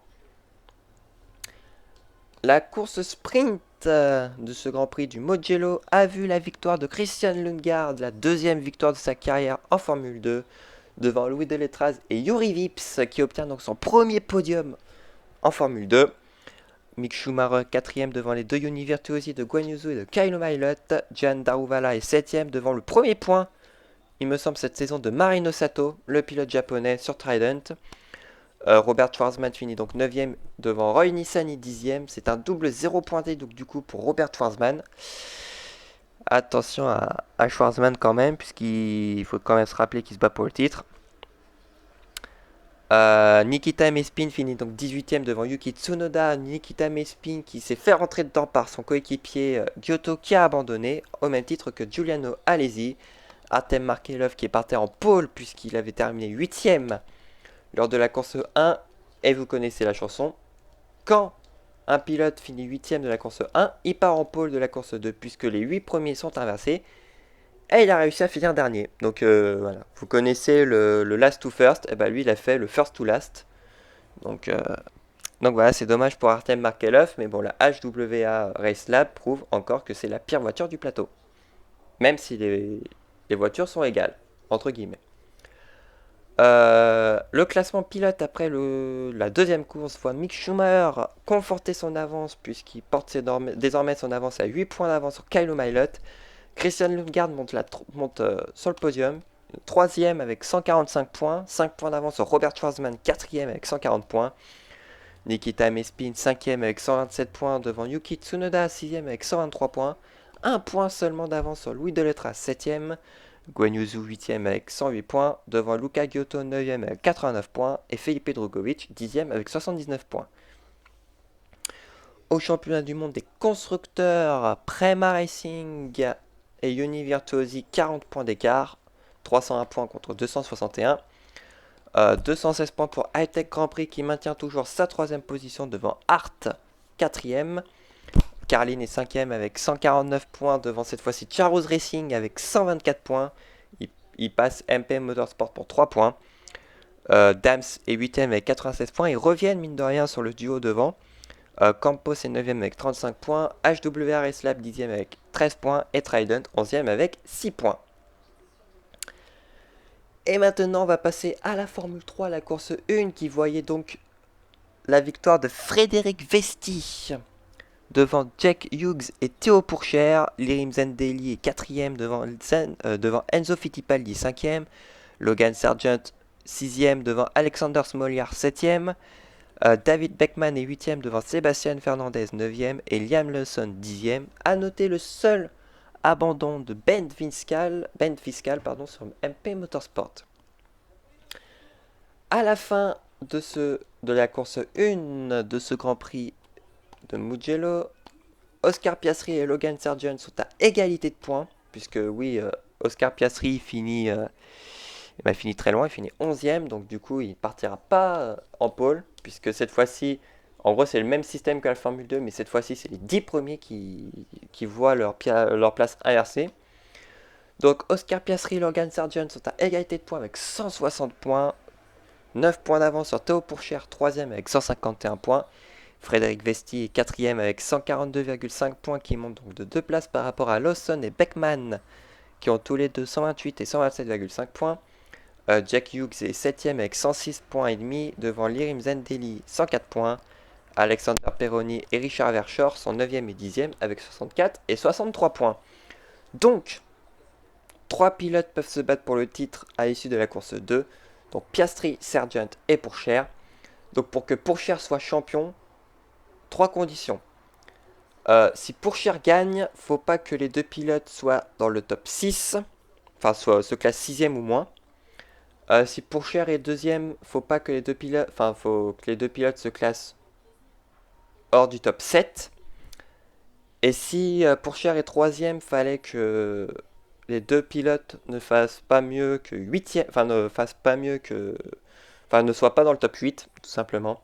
La course sprint de ce Grand Prix du Mugello a vu la victoire de Christian Lundgaard, la deuxième victoire de sa carrière en Formule 2, devant Louis Deletraz et Yuri Vips, qui obtient donc son premier podium en Formule 2. Mick Schumacher 4ème devant les deux Uni Virtuosi de Guan Yu Zhou et de Callum Ilott. Gian Daruvala est 7ème devant le premier point, il me semble, cette saison de Marino Sato, le pilote japonais sur Trident. Robert Schwarzman finit donc 9ème devant Roy Nissany 10ème. C'est un double 0 pointé donc du coup pour Robert Schwarzman. Attention à Schwarzman quand même, puisqu'il faut quand même se rappeler qu'il se bat pour le titre. Nikita Mazepin finit donc 18ème devant Yuki Tsunoda. Nikita Mazepin qui s'est fait rentrer dedans par son coéquipier Giotto qui a abandonné, au même titre que Giuliano Alesi. Artem Markelov qui est parti en pole puisqu'il avait terminé 8ème lors de la course 1. Et vous connaissez la chanson. Quand un pilote finit 8ème de la course 1, il part en pole de la course 2 puisque les 8 premiers sont inversés. Et il a réussi à finir dernier. Donc voilà, vous connaissez le last to first. Et ben lui il a fait le first to last. Donc voilà, c'est dommage pour Artem Markelov. Mais bon, la HWA Race Lab prouve encore que c'est la pire voiture du plateau. Même si les voitures sont égales, entre guillemets. Le classement pilote après la deuxième course voit Mick Schumacher conforter son avance puisqu'il porte désormais son avance à 8 points d'avance sur Callum Ilott. Christian Lundgaard monte sur le podium, 3ème avec 145 points, 5 points d'avance sur Robert Schwarzman, 4ème avec 140 points. Nikita Mazepin 5ème avec 127 points devant Yuki Tsunoda, 6ème avec 123 points, 1 point seulement d'avance sur Louis Deletraz, 7ème. Guan Yu Zhou 8ème avec 108 points, devant Luca Giotto 9ème avec 89 points et Felipe Drugovich 10ème avec 79 points. Au championnat du monde des constructeurs, Prema Racing et Uni Virtuosi 40 points d'écart, 301 points contre 261. 216 points pour Hightech Grand Prix qui maintient toujours sa troisième position devant Hart 4ème. Carlin est 5ème avec 149 points devant cette fois-ci Charles Racing avec 124 points. Il passe MP Motorsport pour 3 points. Dams est 8ème avec 96 points. Ils reviennent mine de rien sur le duo devant. Campos est 9ème avec 35 points. HWR Slab 10ème avec 13 points. Et Trident 11ème avec 6 points. Et maintenant on va passer à la Formule 3, la course 1 qui voyait donc la victoire de Frédéric Vesti devant Jack Hughes et Théo Pourchaire. Lirim Zendeli est 4ème devant Enzo Fittipaldi 5ème. Logan Sargent 6ème devant Alexander Smolyar 7ème. David Beckman est 8ème devant Sébastien Fernandez 9ème et Liam Lawson 10ème. A noter le seul abandon de Ben Fiscal sur MP Motorsport. À la fin de la course 1 de ce Grand Prix de Mugello, Oscar Piastri et Logan Sargent sont à égalité de points, puisque oui, Oscar Piastri finit très loin, il finit 11ème, donc du coup il partira pas en pole, puisque cette fois-ci, En gros, c'est le même système que la Formule 2, mais cette fois-ci, c'est les 10 premiers qui voient leur place inversée. Donc, Oscar Piastri et Logan Sargent sont à égalité de points avec 160 points. 9 points d'avance sur Théo Pourchaire, 3ème avec 151 points. Frédéric Vesti est 4ème avec 142,5 points qui monte donc de 2 places par rapport à Lawson et Beckman qui ont tous les deux 128 et 127,5 points. Jack Hughes est 7ème avec 106 points et demi devant Lirim Zendeli 104 points. Alexander Peroni et Richard Verschoor sont 9ème et 10ème avec 64 et 63 points. Donc, 3 pilotes peuvent se battre pour le titre à l'issue de la course 2. Donc Piastri, Sargent et Pourchaire. Donc pour que Pourchaire soit champion, 3 conditions. Si Pourchaire gagne, faut pas que les deux pilotes soient dans le top 6. Enfin, se classent 6ème ou moins. Si Pourchaire est deuxième, faut pas que les deux pilotes. Enfin, faut que les deux pilotes se classent hors du top 7. Et si Pourchaire est troisième, fallait que les deux pilotes ne fassent pas mieux que 8ème. Enfin, ne fassent pas mieux que. Enfin, ne soient pas dans le top 8, tout simplement.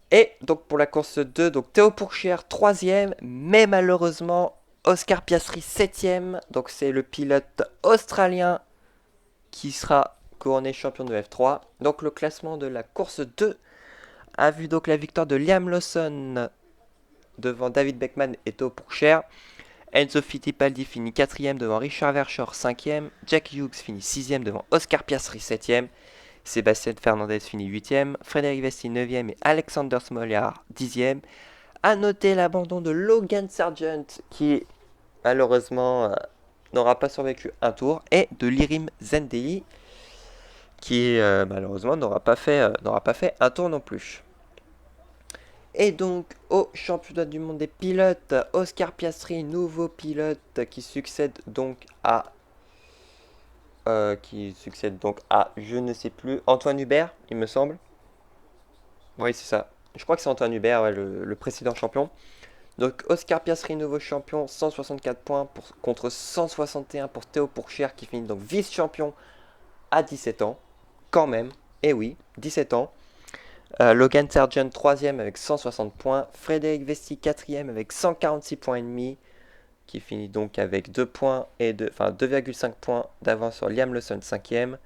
Et donc pour la course 2, donc Théo Pourchaire 3ème, mais malheureusement Oscar Piastri 7ème. Donc c'est le pilote australien qui sera couronné champion de F3. Donc le classement de la course 2 a vu donc la victoire de Liam Lawson devant David Beckman et Théo Pourchaire. Enzo Fittipaldi finit 4ème devant Richard Verschoor 5ème. Jack Hughes finit 6ème devant Oscar Piastri 7ème. Sébastien Fernandez finit 8ème. Frédéric Vesti 9ème et Alexander Smolyar 10ème. A noter l'abandon de Logan Sargent qui malheureusement n'aura pas survécu un tour. Et de Lirim Zendeli qui malheureusement n'aura pas fait un tour non plus. Et donc au championnat du monde des pilotes, Oscar Piastri, nouveau pilote qui succède donc à je ne sais plus, Antoine Hubert, il me semble. Oui, c'est ça. Je crois que c'est Antoine Hubert, ouais, le précédent champion. Donc Oscar Piastri, nouveau champion, 164 points contre 161 pour Théo Pourchaire qui finit donc vice-champion à 17 ans. Quand même, et oui, 17 ans. Logan Sargent 3ème avec 160 points. Frédéric Vesti 4ème avec 146 points et demi. Qui finit donc avec 2,5 points d'avance sur Liam Lawson 5ème.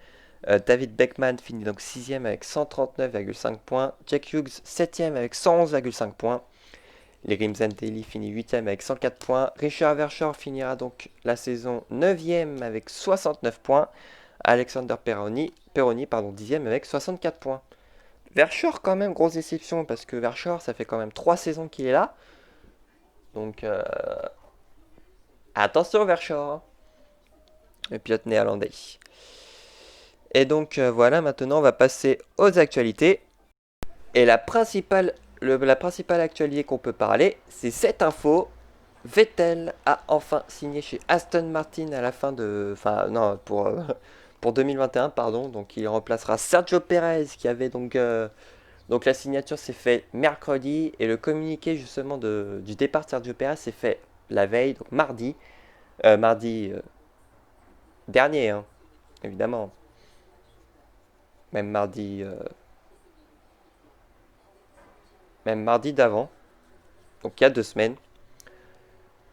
David Beckman finit donc 6ème avec 139,5 points. Jack Hughes 7ème avec 111,5 points. Lirim Zendeli finit 8ème avec 104 points. Richard Verschoor finira donc la saison 9ème avec 69 points. Alexander Peroni 10ème avec 64 points. Verschoor quand même, grosse déception parce que Verschoor ça fait quand même 3 saisons qu'il est là. Donc attention Verschoor, le pilote néerlandais. Et donc voilà, maintenant on va passer aux actualités. Et la principale actualité qu'on peut parler, c'est cette info. Vettel a enfin signé chez Aston Martin à la fin de... Enfin non, pour 2021, pardon. Donc il remplacera Sergio Perez qui avait donc... Donc la signature s'est faite mercredi et le communiqué justement du départ de Sergio Perez s'est fait la veille, donc mardi. Mardi dernier, hein, évidemment. Même mardi... même mardi d'avant. Donc il y a 2 semaines.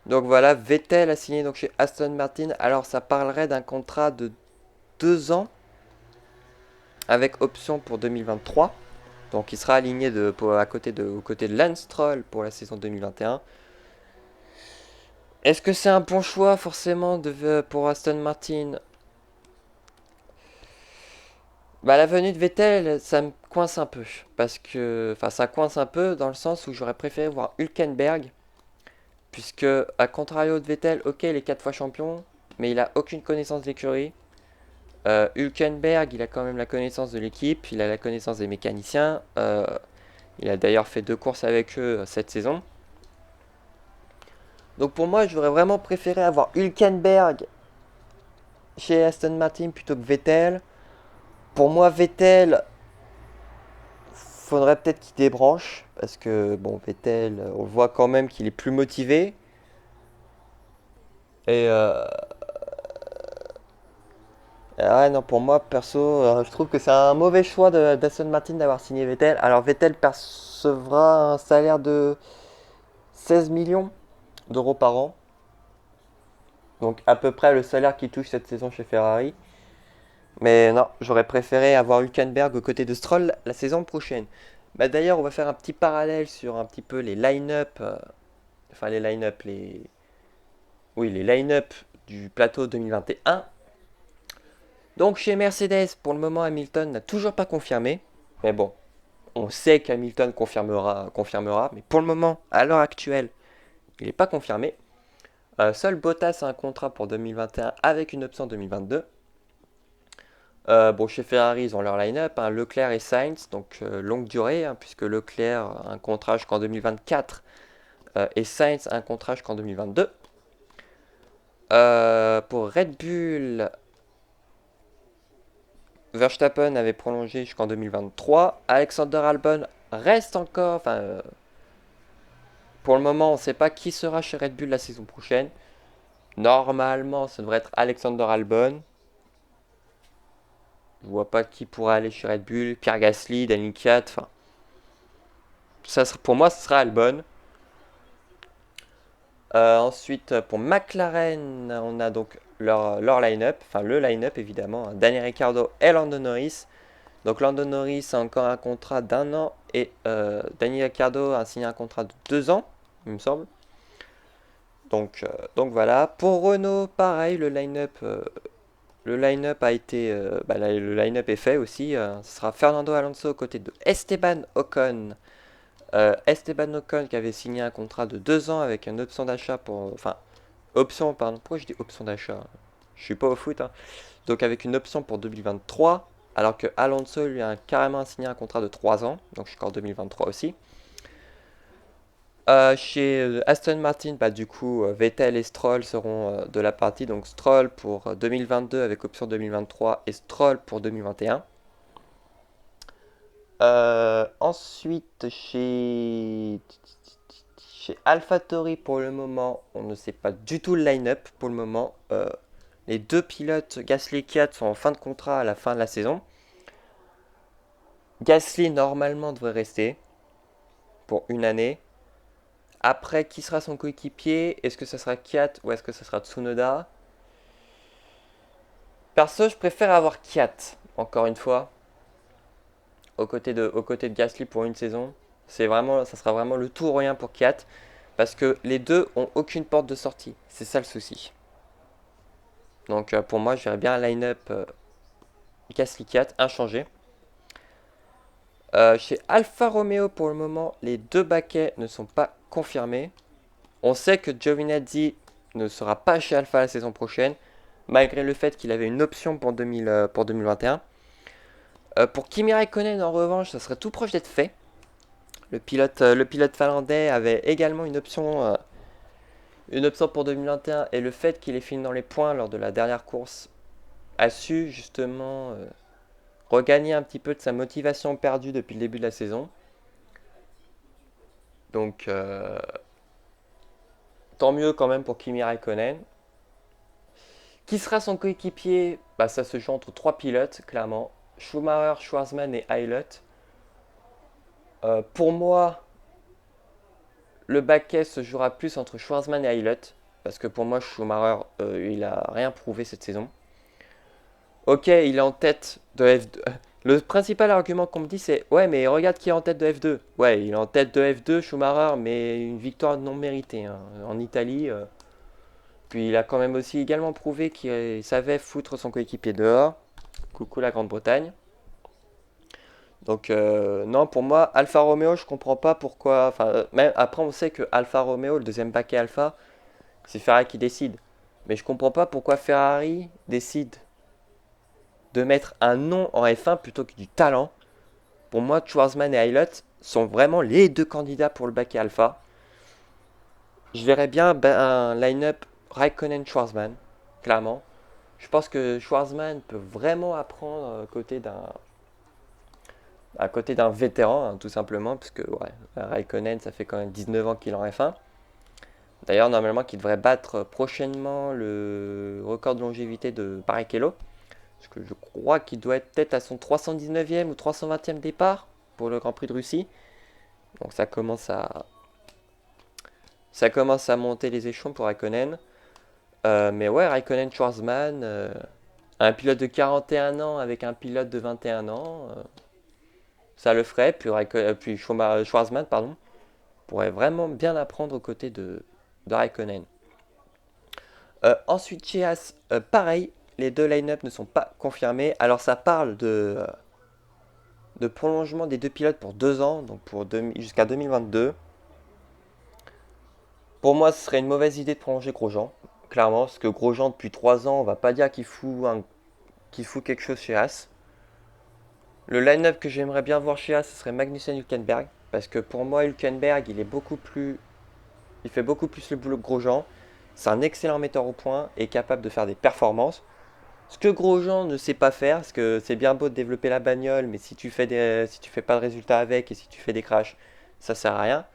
Donc voilà, Vettel a signé donc chez Aston Martin. Alors ça parlerait d'un contrat de 2 ans avec option pour 2023. Donc il sera aligné aux côtés de Lance Stroll pour la saison 2021. Est-ce que c'est un bon choix forcément pour Aston Martin? Bah la venue de Vettel, ça me coince un peu. Parce que... Enfin ça coince un peu dans le sens où j'aurais préféré voir Hülkenberg. Puisque, à contrario de Vettel, ok, il est 4 fois champion, mais il a aucune connaissance de l'écurie. Hülkenberg, il a quand même la connaissance de l'équipe, il a la connaissance des mécaniciens. Il a d'ailleurs fait 2 courses avec eux cette saison. Donc pour moi, j'aurais vraiment préféré avoir Hülkenberg chez Aston Martin plutôt que Vettel. Pour moi, Vettel, faudrait peut-être qu'il débranche. Parce que, bon, Vettel, on voit quand même qu'il est plus motivé. Et Ouais, non, pour moi, perso, je trouve que c'est un mauvais choix d'Aston Martin d'avoir signé Vettel. Alors, Vettel percevra un salaire de 16 millions d'euros par an. Donc, à peu près le salaire qu'il touche cette saison chez Ferrari. Mais non, j'aurais préféré avoir Hülkenberg aux côtés de Stroll la saison prochaine. Bah, d'ailleurs, on va faire un petit parallèle sur un petit peu les line-up. Enfin, les line-up, les. Oui, les line-up du plateau 2021. Donc, chez Mercedes, pour le moment, Hamilton n'a toujours pas confirmé. Mais bon, on sait qu'Hamilton confirmera, mais pour le moment, à l'heure actuelle, il n'est pas confirmé. Seul Bottas a un contrat pour 2021 avec une option 2022. Bon, chez Ferrari, ils ont leur line-up, hein, Leclerc et Sainz, donc longue durée, hein, puisque Leclerc a un contrat jusqu'en 2024 et Sainz a un contrat jusqu'en 2022. Pour Red Bull, Verstappen avait prolongé jusqu'en 2023. Alexander Albon reste encore, pour le moment, on ne sait pas qui sera chez Red Bull la saison prochaine. Normalement, ça devrait être Alexander Albon. Je vois pas qui pourrait aller chez Red Bull. Pierre Gasly, Daniel Kiat. Enfin, pour moi, ce sera Albon. Ensuite, pour McLaren, on a donc leur line-up, enfin le line-up évidemment, hein. Daniel Ricciardo et Lando Norris. Donc Lando Norris a encore un contrat d'1 an et Daniel Ricciardo a signé un contrat de 2 ans, il me semble. Donc voilà. Pour Renault, pareil, le line-up a été, le line-up est fait aussi. Ce sera Fernando Alonso aux côtés de Esteban Ocon. Esteban Ocon qui avait signé un contrat de 2 ans avec une option d'achat pour, enfin option, pardon, pourquoi je dis option d'achat? Je suis pas au foot, hein. Donc avec une option pour 2023, alors que Alonso lui a carrément signé un contrat de 3 ans, donc jusqu'en 2023 aussi. Chez Aston Martin, bah, du coup, Vettel et Stroll seront de la partie. Donc Stroll pour 2022 avec option 2023 et Stroll pour 2021. Ensuite, chez AlphaTauri, pour le moment, on ne sait pas du tout le line-up. Pour le moment, les deux pilotes, Gasly et Kvyat, sont en fin de contrat à la fin de la saison. Gasly, normalement, devrait rester pour une année. Après, qui sera son coéquipier? Est-ce que ça sera Kvyat ou est-ce que ça sera Tsunoda? Perso, je préfère avoir Kvyat, encore une fois, aux côtés de Gasly pour une saison. Ça sera vraiment le tout ou rien pour Kvyat, parce que les deux ont aucune porte de sortie. C'est ça le souci. Donc pour moi, je verrais bien un line-up Gasly Kvyat inchangé. Chez Alfa Romeo, pour le moment, les deux baquets ne sont pas confirmés. On sait que Giovinazzi ne sera pas chez Alfa la saison prochaine, malgré le fait qu'il avait une option pour 2021. Pour Kimi Raikkonen, en revanche, ça serait tout proche d'être fait. Le pilote finlandais avait également une option pour 2021 et le fait qu'il ait fini dans les points lors de la dernière course a su justement regagner un petit peu de sa motivation perdue depuis le début de la saison. Donc tant mieux quand même pour Kimi Raikkonen. Qui sera son coéquipier? Bah, ça se joue entre trois pilotes, clairement. Schumacher, Schwarzman et Aylott. Pour moi, le baquet se jouera plus entre Schwarzman et Aylott. Parce que pour moi, Schumacher, il a rien prouvé cette saison. Ok, il est en tête de F2. Le principal argument qu'on me dit, c'est ouais, mais regarde qui est en tête de F2. Ouais, il est en tête de F2, Schumacher, mais une victoire non méritée, hein, en Italie. Puis il a quand même aussi également prouvé qu'il savait foutre son coéquipier dehors. Coucou la Grande-Bretagne. Donc non, pour moi, Alfa Romeo, je comprends pas pourquoi. Enfin, même après, on sait que Alfa Romeo, le deuxième paquet Alfa, c'est Ferrari qui décide. Mais je comprends pas pourquoi Ferrari décide de mettre un nom en F1 plutôt que du talent. Pour moi, Schwarzman et Aylott sont vraiment les deux candidats pour le baquet Alpha. Je verrais bien un line-up Raikkonen-Schwarzman, clairement. Je pense que Schwarzman peut vraiment apprendre à côté d'un vétéran, hein, tout simplement, parce que ouais, Raikkonen, ça fait quand même 19 ans qu'il est en F1. D'ailleurs, normalement, qu'il devrait battre prochainement le record de longévité de Barrichello, Parce que je crois qu'il doit être peut-être à son 319e ou 320e départ pour le Grand Prix de Russie. Donc ça commence à monter les échelons pour Raikkonen. Mais ouais, Raikkonen, Schwarzman, un pilote de 41 ans avec un pilote de 21 ans, ça le ferait. Puis Schwarzman, pardon, pourrait vraiment bien apprendre aux côtés de Raikkonen. Ensuite, chez As, pareil, les deux line-up ne sont pas confirmés. Alors ça parle de prolongement des deux pilotes pour 2 ans, donc jusqu'à 2022. Pour moi, ce serait une mauvaise idée de prolonger Grosjean, clairement, parce que Grosjean, depuis 3 ans, on va pas dire qu'il fout quelque chose chez As. Le line-up que j'aimerais bien voir chez As, ce serait Magnussen-Hülkenberg, parce que pour moi, Hülkenberg, il fait beaucoup plus le boulot que Grosjean. C'est un excellent metteur au point et capable de faire des performances. Ce que Grosjean ne sait pas faire, parce que c'est bien beau de développer la bagnole, mais si tu fais pas de résultats avec et si tu fais des crashs, ça sert à rien.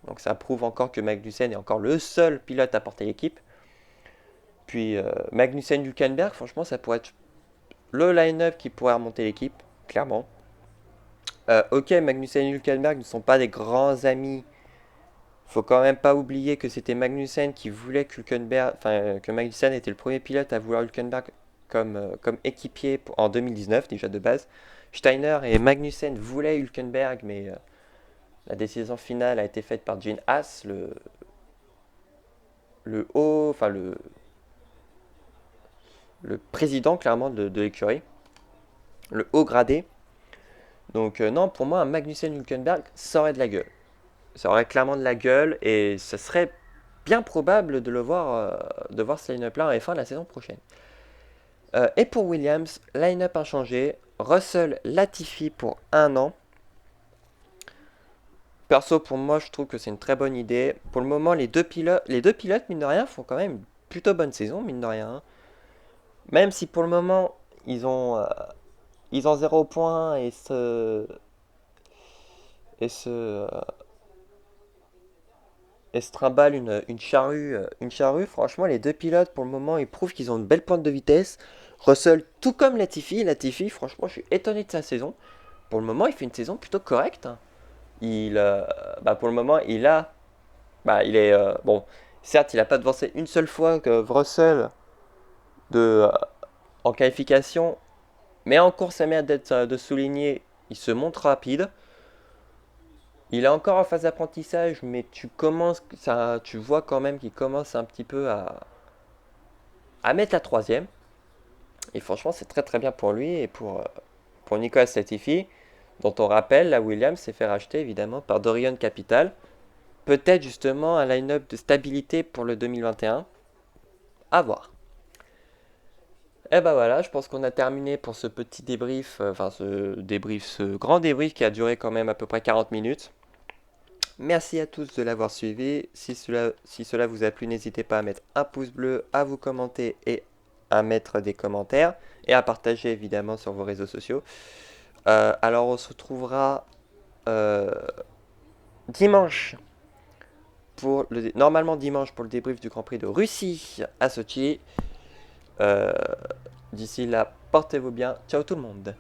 Donc ça prouve encore que Magnussen est encore le seul pilote à porter l'équipe. Puis Magnussen-Hülkenberg, franchement, ça pourrait être le line-up qui pourrait remonter l'équipe, clairement. Ok, Magnussen et Hülkenberg ne sont pas des grands amis. Faut quand même pas oublier que c'était Magnussen qui voulait que Magnussen était le premier pilote à vouloir Hülkenberg comme équipier en 2019 déjà de base. Steiner et Magnussen voulaient Hülkenberg, mais la décision finale a été faite par Gene Haas, le haut, enfin le président clairement de l'écurie, le haut gradé. Donc non, pour moi, un Magnussen-Hülkenberg, ça aurait de la gueule. Ça aurait clairement de la gueule et ce serait bien probable de voir ce line-up là en F1 la saison prochaine. Et pour Williams, line-up inchangé, Russell Latifi pour 1 an. Perso, pour moi, je trouve que c'est une très bonne idée. Pour le moment, les deux pilotes, mine de rien, font quand même une plutôt bonne saison, mine de rien. Même si pour le moment, ils ont 0 points et se trimballe une charrue. Franchement, les deux pilotes, pour le moment, ils prouvent qu'ils ont une belle pointe de vitesse. Russell, tout comme Latifi. Latifi, franchement, je suis étonné de sa saison. Pour le moment, il fait une saison plutôt correcte. Pour le moment, il est, bon, certes, il n'a pas devancé une seule fois que Russell de, en qualification, mais en course à mérite de souligner, il se montre rapide. Il est encore en phase d'apprentissage, mais tu vois quand même qu'il commence un petit peu à mettre la troisième. Et franchement, c'est très très bien pour lui et pour Nicolas Latifi, dont on rappelle, la Williams s'est fait racheter évidemment par Dorian Capital. Peut-être justement un line-up de stabilité pour le 2021. À voir. Et ben voilà, je pense qu'on a terminé pour ce petit débrief, ce grand débrief qui a duré quand même à peu près 40 minutes. Merci à tous de l'avoir suivi. Si cela vous a plu, n'hésitez pas à mettre un pouce bleu, à vous commenter et à mettre des commentaires et à partager évidemment sur vos réseaux sociaux. Alors on se retrouvera euh, dimanche normalement dimanche pour le débrief du Grand Prix de Russie à Sochi. D'ici là, portez-vous bien. Ciao tout le monde.